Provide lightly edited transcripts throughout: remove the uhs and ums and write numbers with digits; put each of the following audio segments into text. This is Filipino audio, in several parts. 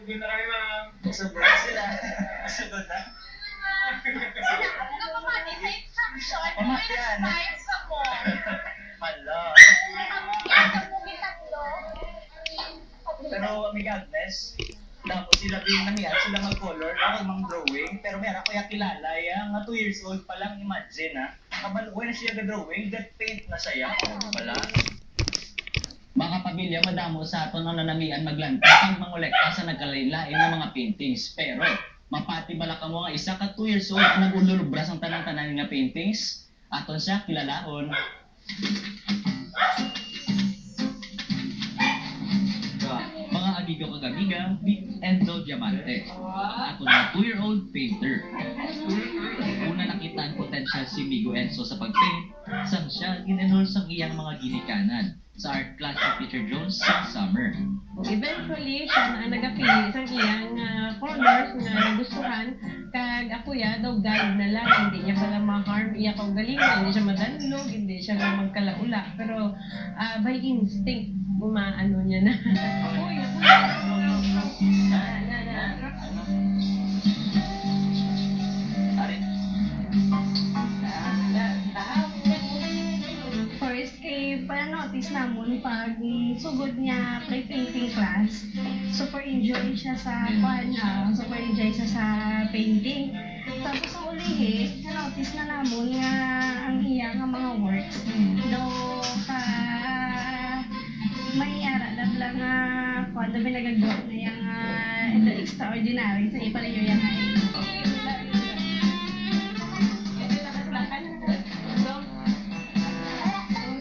Doon na kami, ma'am. Sugod na sila. Sugod na. Sinabi ko pa, instruction, Pamatyan. inspire sa mo. Hala. Ang movie tatlo. Pero, Amiga Agnes, tapos sila binamihan, sila mag-color, ako mang-drawing, pero meron ko yung kilala, yung 2 years old pa lang, imagine ha. Kabaluan na siya ga-drawing, paint na siya, pala. Mga pamilya, madamo sa aton ang nanamian maglanta pag mangolekta sa nagkalain-lain ng mga paintings. Pero, mapati bala ka mo nga isa ka 2 years old ang nagululubras ang tanang-tanan nga paintings, aton siya kilalaon. Mga amigo kagamiga, Vic Endo Diamante, aton nga 2-year-old painter. Una nakita ang potential si Migo Enzo sa pag-paint, sang siya ginenol sang iyang mga ginikanan sa art class ni Peter Jones sa summer. Eventually, siya na nagapili sa iyang colors nga nagustuhan, kag ako ya daw guide na lang, hindi niya pala ma-harm, iya kong galingan, hindi siya madanlog, hindi siya magkalaula, pero by instinct, umaano niya na. Uy, first kay pa-notice namon pag sugod niya pre-painting class, super enjoy siya sa super enjoy siya sa painting. Tapos sa ulihi, na-notice na namon nga ang iya nga mga works do ka may ara na lang nga kung ano binagagawa na yung ito extraordinary sa ipalayo yung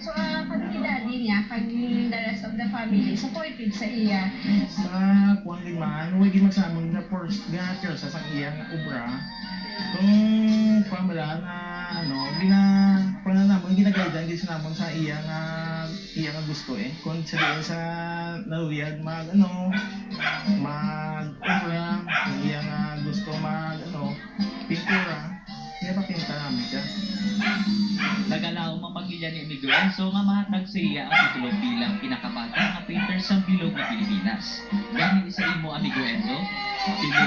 So, kami daddy niya, kag the rest of the family, supported sa iya. Sa kuwan liman, huwag magsamon na first gather sa iyang obra. Kung pamala na pananamon ginagaydan gis namon sa iyang gusto kung sabihin sa nawiyag mag obra iyang gusto pintura kaya papinta namin siya. Nagalaw mga pamilya ni Amigo Enzo nga mahatag sa iya ang titulo bilang pinakabata nga painter sa bilog na Pilipinas. Gani isa imo Amigo Enzo, Pili